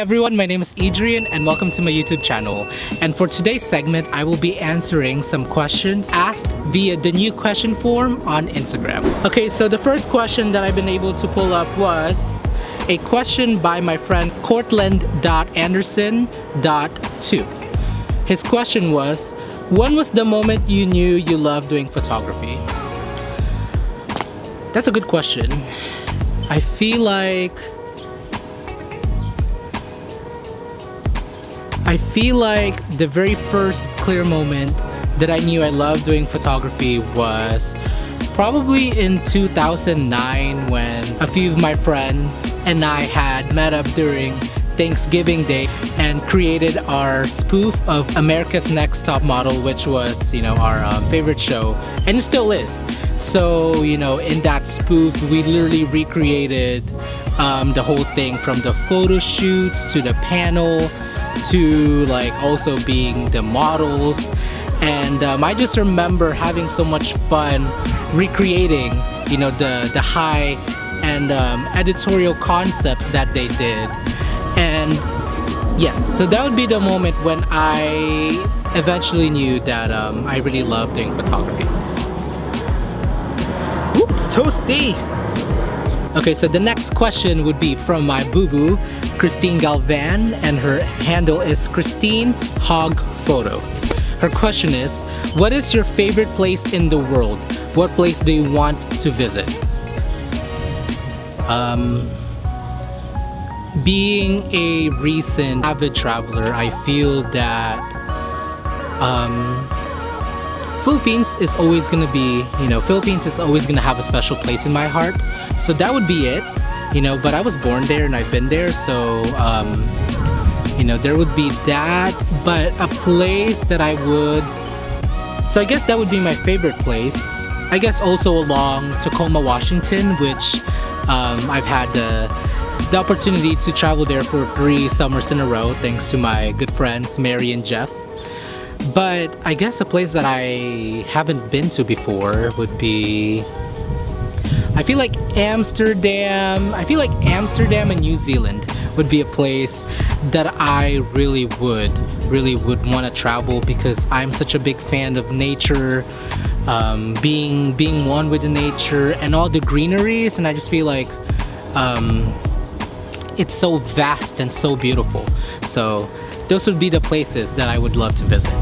everyone, my name is Edrian and welcome to my YouTube channel. And for today's segment, I will be answering some questions asked via the new question form on Instagram. Okay, so the first question that I've been able to pull up was a question by my friend Cortland.Anderson.2. His question was, when was the moment you knew you loved doing photography? That's a good question. I feel like the very first clear moment that I knew I loved doing photography was probably in 2009 when a few of my friends and I had met up during Thanksgiving Day and created our spoof of America's Next Top Model, which was, our favorite show, and it still is. So, in that spoof, we literally recreated the whole thing, from the photo shoots to the panel to also being the models. And I just remember having so much fun recreating, the high and editorial concepts that they did. And yes, so that would be the moment when I eventually knew that I really loved doing photography. Oops, toasty! Okay, so the next question would be from my boo-boo, Christine Galvan, and her handle is Christine Hog Photo. Her question is, what is your favorite place in the world? What place do you want to visit? Being a recent avid traveler, I feel that Philippines is always gonna be, Philippines is always gonna have a special place in my heart. So that would be it, but I was born there and I've been there, so there would be that. But a place that I would, so I guess that would be my favorite place. I guess also along Tacoma, Washington, which I've had the opportunity to travel there for 3 summers in a row thanks to my good friends Mary and Jeff. But I guess a place that I haven't been to before would be, I feel like Amsterdam and New Zealand would be a place that I really would want to travel, because I'm such a big fan of nature, being one with the nature and all the greeneries, and I just feel like it's so vast and so beautiful. So those would be the places that I would love to visit.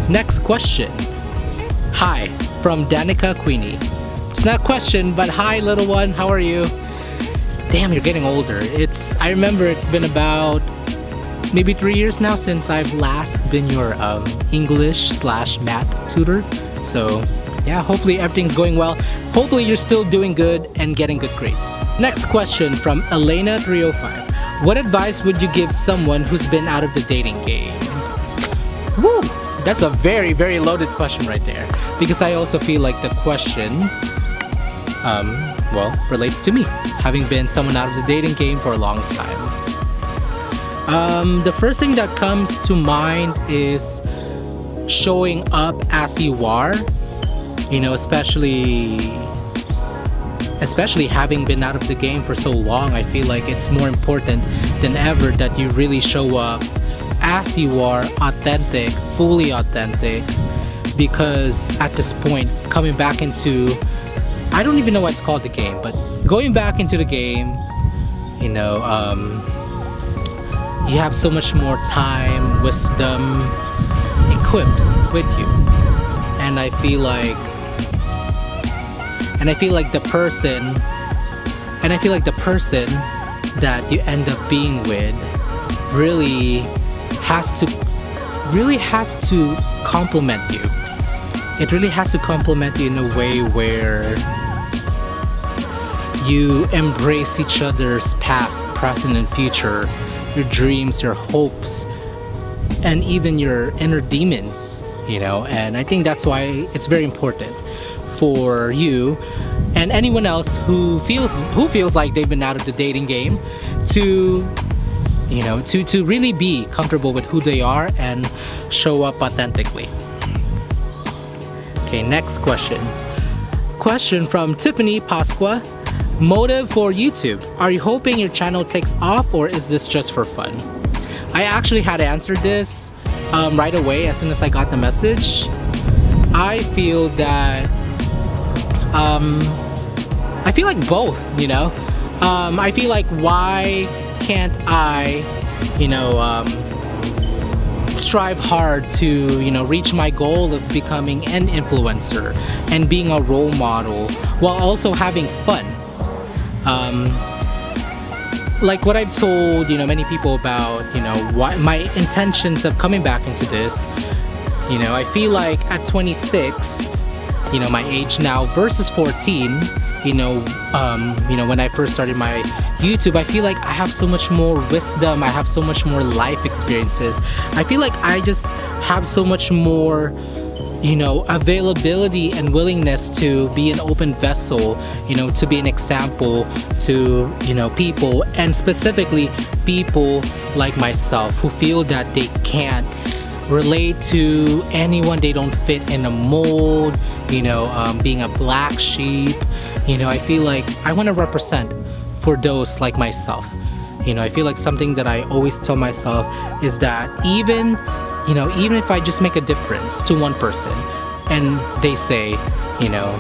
Next question. Hi, from Danica Queenie. It's not a question, but hi little one, how are you? Damn, you're getting older. I remember it's been about maybe 3 years now since I've last been your English/math tutor. So yeah, hopefully everything's going well. Hopefully you're still doing good and getting good grades. Next question from Elena305. What advice would you give someone who's been out of the dating game? Woo! That's a very, very loaded question right there. Because I also feel like the question, relates to me, having been someone out of the dating game for a long time. The first thing that comes to mind is showing up as you are. Especially having been out of the game for so long, I feel like it's more important than ever that you really show up as you are, authentic, fully authentic, because at this point, coming back into, I don't even know what's called the game, but going back into the game, you have so much more time, wisdom equipped with you, and I feel like the person that you end up being with really has to compliment you. It really has to compliment you in a way where you embrace each other's past, present, and future, your dreams, your hopes, and even your inner demons, and I think that's why it's very important for you and anyone else who feels like they've been out of the dating game to really be comfortable with who they are and show up authentically. Okay, next question. Question from Tiffany Pasqua. Motive for YouTube. Are you hoping your channel takes off or is this just for fun? I actually had answered this right away as soon as I got the message. I feel that I feel like both, you know. I feel like why can't I, you know, strive hard to, you know, reach my goal of becoming an influencer and being a role model while also having fun. Like what I've told, you know, many people about, you know, why my intentions of coming back into this. You know, I feel like at 26, you know, my age now versus 14, you know, when I first started my YouTube, I feel like I have so much more wisdom, I have so much more life experiences. I feel like I just have so much more, you know, availability and willingness to be an open vessel, you know, to be an example to, you know, people, and specifically people like myself who feel that they can't relate to anyone, they don't fit in a mold, you know, being a black sheep. You know, I feel like I want to represent for those like myself. You know, I feel like something that I always tell myself is that even, you know, even if I just make a difference to one person and they say, you know,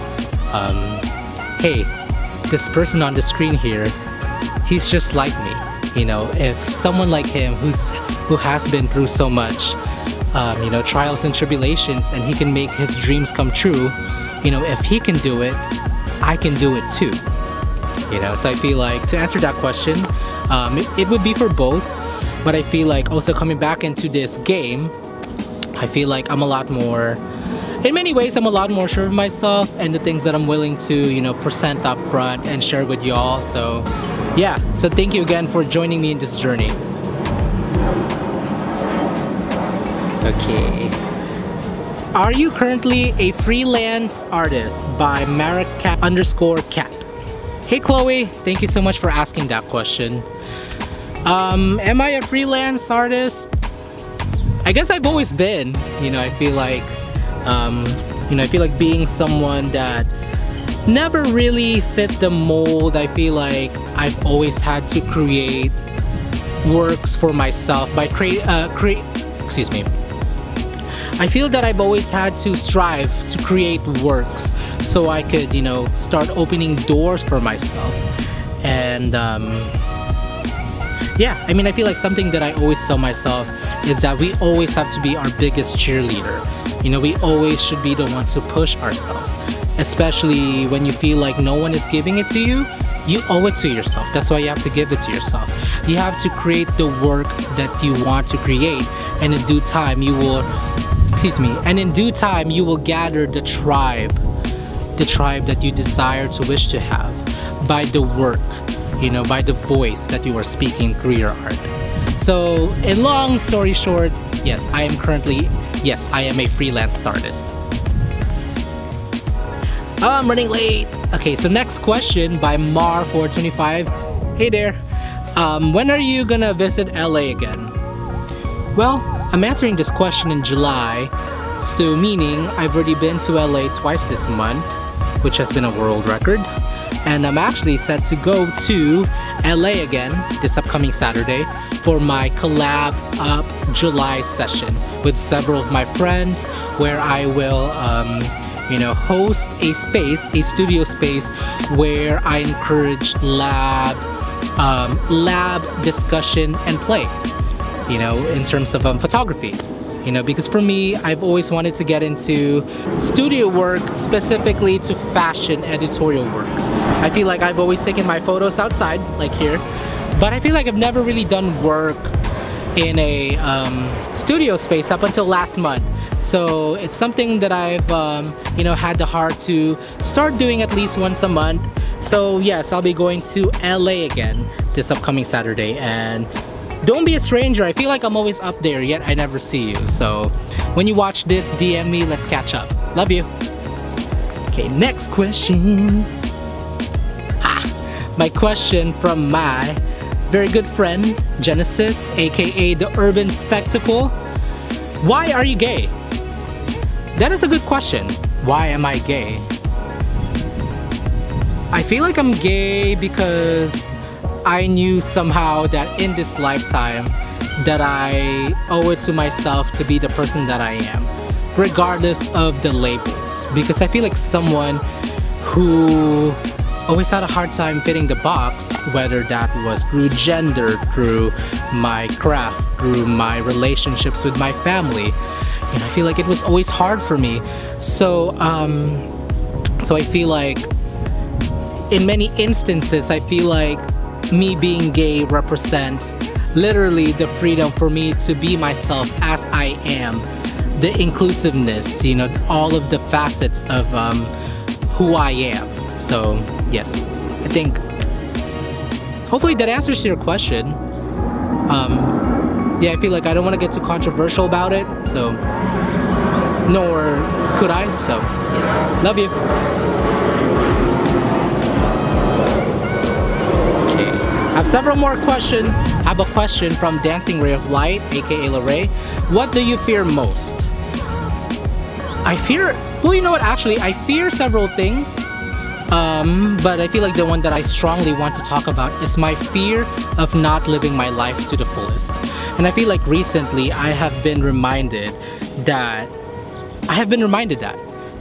hey, this person on the screen here, he's just like me. You know, if someone like him who has been through so much, you know, trials and tribulations, and he can make his dreams come true, you know, if he can do it, I can do it too. You know, so I feel like to answer that question, it would be for both, but I feel like also coming back into this game, I feel like I'm a lot more, in many ways, I'm a lot more sure of myself and the things that I'm willing to, you know, present up front and share with y'all. So yeah, so thank you again for joining me in this journey. Okay. Are you currently a freelance artist? By Maricat_cat. Hey Chloe, thank you so much for asking that question. Am I a freelance artist? I guess I've always been. You know, I feel like, you know, I feel like being someone that never really fit the mold. I feel like I've always had to create works for myself by excuse me. I feel that I've always had to strive to create works so I could, you know, start opening doors for myself. And yeah, I mean, I feel like something that I always tell myself is that we always have to be our biggest cheerleader. You know, we always should be the ones who push ourselves, especially when you feel like no one is giving it to you. You owe it to yourself. That's why you have to give it to yourself. You have to create the work that you want to create, and in due time you will, and in due time you will gather the tribe that you desire to wish to have by the work, you know, by the voice that you are speaking through your art. So in long story short, yes, I am a freelance artist. Oh, I'm running late. Okay, so next question by Mar425. Hey there. When are you gonna visit LA again? Well, I'm answering this question in July, so meaning I've already been to LA twice this month, which has been a world record. And I'm actually set to go to LA again this upcoming Saturday for my collab up July session with several of my friends, where I will you know, host a studio space where I encourage lab discussion and play, you know, in terms of photography. You know, because for me, I've always wanted to get into studio work, specifically to fashion editorial work. I feel like I've always taken my photos outside, like here, but I feel like I've never really done work in a studio space up until last month. So it's something that I've you know, had the heart to start doing at least once a month. So yes, I'll be going to LA again this upcoming Saturday, and don't be a stranger. I feel like I'm always up there, yet I never see you. So when you watch this, DM me, let's catch up. Love you. Okay, next question. My question from my very good friend, Genesis, aka the Urban Spectacle. Why are you gay? That is a good question. Why am I gay? I feel like I'm gay because I knew somehow that in this lifetime that I owe it to myself to be the person that I am, regardless of the labels. Because I feel like someone who always had a hard time fitting the box, whether that was through gender, through my craft, through my relationships with my family. And I feel like it was always hard for me. So I feel like in many instances, I feel like me being gay represents literally the freedom for me to be myself as I am, the inclusiveness, you know, all of the facets of who I am. So yes, I think hopefully that answers your question. Yeah, I feel like I don't want to get too controversial about it, so nor could I. So yes, love you. Okay, I have several more questions. I have a question from Dancing Ray of Light, aka Lorray. What do you fear most? I fear, well, you know what, actually I fear several things. But I feel like the one that I strongly want to talk about is my fear of not living my life to the fullest. And I feel like recently I have been reminded that,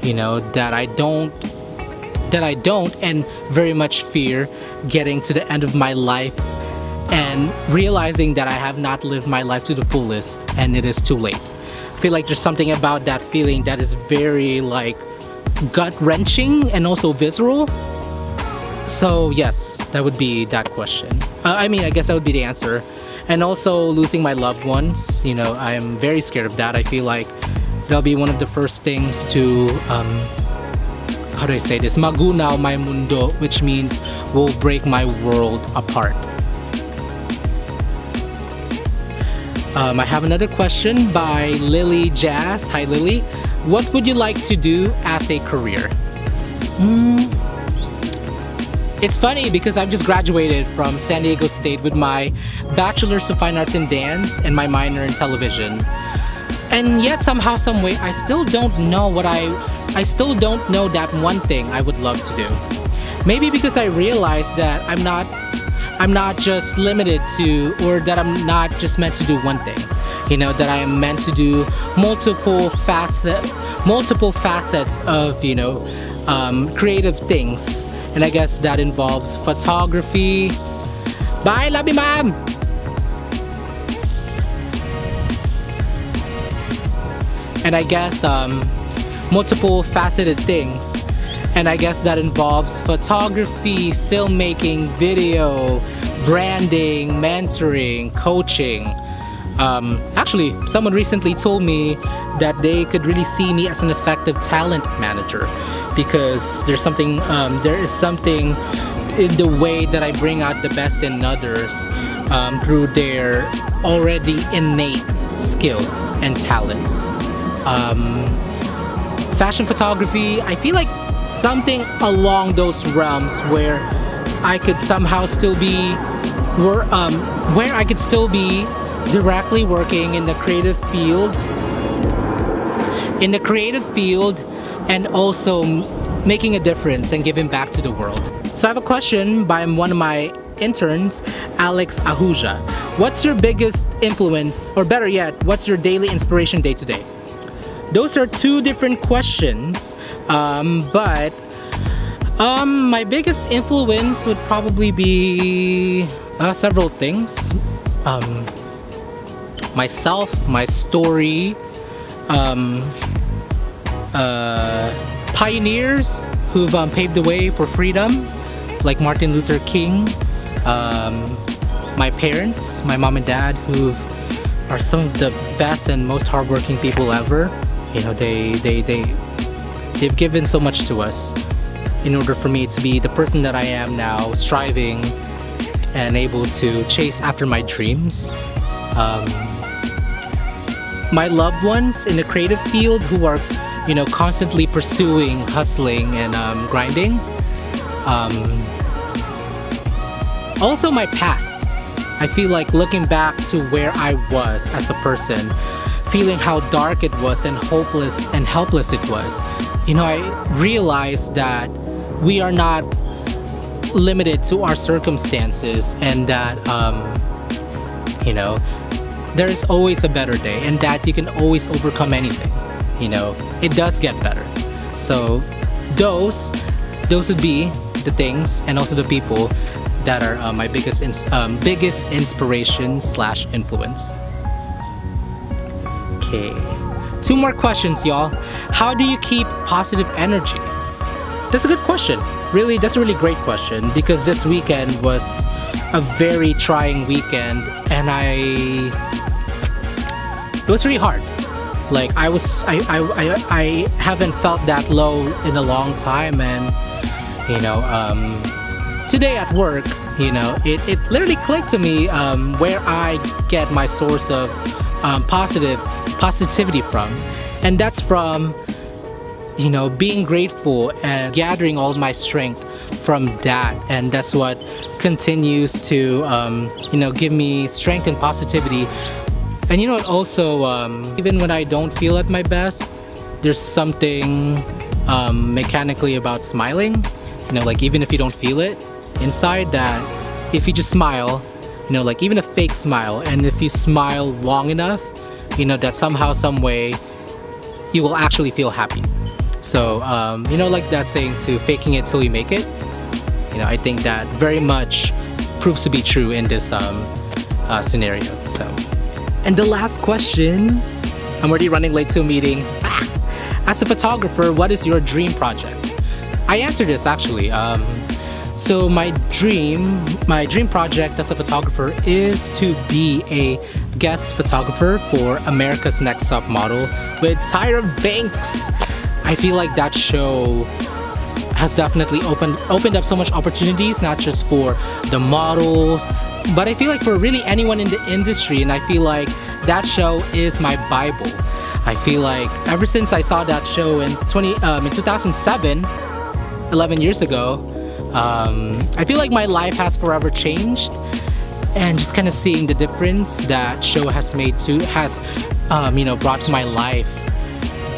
you know, that I don't and very much fear getting to the end of my life and realizing that I have not lived my life to the fullest and it is too late. I feel like there's something about that feeling that is very like gut-wrenching and also visceral. So yes, that would be that question. I mean, I guess that would be the answer. And also losing my loved ones, you know, I'm very scared of that. I feel like that'll be one of the first things to, how do I say this? Magunaw my mundo, which means will break my world apart. I have another question by Lily Jazz. Hi Lily. What would you like to do as a career? It's funny because I've just graduated from San Diego State with my Bachelor's of Fine Arts in Dance and my minor in Television. And yet somehow, some way, I still don't know I still don't know that one thing I would love to do. Maybe because I realized that I'm not just limited to, or that I'm not just meant to do one thing. You know, that I am meant to do multiple facets of, you know, creative things. And I guess that involves photography. Bye, love you, ma'am. And I guess multiple faceted things. And I guess that involves photography, filmmaking, video, branding, mentoring, coaching. Actually, someone recently told me that they could really see me as an effective talent manager because there is something in the way that I bring out the best in others through their already innate skills and talents. Fashion photography, I feel like something along those realms where I could somehow still be where I could still be directly working in the creative field and also making a difference and giving back to the world. So I have a question by one of my interns, Alex Ahuja. What's your biggest influence, or better yet, what's your daily inspiration day to day? Those are two different questions, but my biggest influence would probably be several things. Myself, my story, pioneers who've paved the way for freedom, like Martin Luther King, my parents, my mom and dad, who are some of the best and most hardworking people ever. You know, they've given so much to us in order for me to be the person that I am now, striving and able to chase after my dreams. My loved ones in the creative field who are, you know, constantly pursuing, hustling, and grinding. Also my past. I feel like looking back to where I was as a person, feeling how dark it was and hopeless and helpless it was. You know, I realized that we are not limited to our circumstances, and that you know, there is always a better day, and that you can always overcome anything. You know, it does get better. So those would be the things, and also the people that are my biggest inspiration / influence. Okay, 2 more questions, y'all. How do you keep positive energy? That's a good question. Really, that's a really great question, because this weekend was a very trying weekend, and it was really hard. Like I haven't felt that low in a long time, and you know, today at work, you know, it literally clicked to me where I get my source of positivity from, and that's from, you know, being grateful and gathering all my strength from that, and that's what continues to you know, give me strength and positivity. And you know what, also even when I don't feel at my best, there's something mechanically about smiling, you know, like even if you don't feel it inside, that if you just smile, you know, like even a fake smile, and if you smile long enough, you know, that somehow, some way, you will actually feel happy. So you know, like that saying, to faking it till you make it, you know, I think that very much proves to be true in this scenario. So, and the last question, I'm already running late to a meeting. As a photographer, what is your dream project? I answered this actually. So my dream project as a photographer is to be a guest photographer for America's Next Top Model with Tyra Banks. I feel like that show has definitely opened up so much opportunities, not just for the models, but I feel like for really anyone in the industry. And I feel like that show is my Bible. I feel like ever since I saw that show in 2007, 11 years ago, I feel like my life has forever changed, and just kind of seeing the difference that show has made you know, brought to my life,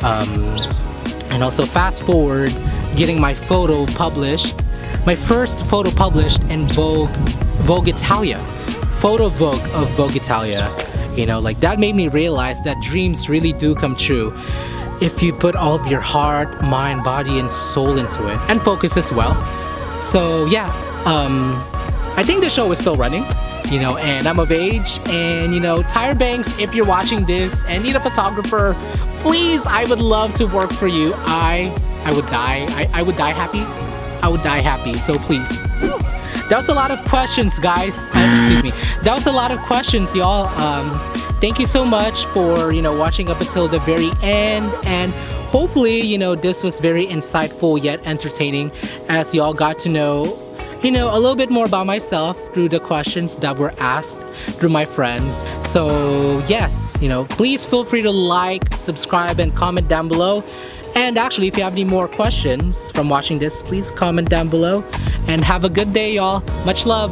and also fast forward, getting my photo published, my first photo published in Vogue Italia, Photo Vogue of Vogue Italia. You know, like that made me realize that dreams really do come true if you put all of your heart, mind, body, and soul into it, and focus as well. So yeah, I think the show is still running, you know, and I'm of age, and you know, Tyra Banks, if you're watching this and need a photographer, please, I would love to work for you. I would die. I would die happy. I would die happy. So please. That was a lot of questions, guys. Excuse me. That was a lot of questions, y'all. Thank you so much for, you know, watching up until the very end, and hopefully, you know, this was very insightful yet entertaining, as y'all got to know, you know, a little bit more about myself through the questions that were asked through my friends. So yes, you know, please feel free to like, subscribe, and comment down below. And actually, if you have any more questions from watching this, please comment down below. And have a good day, y'all. Much love.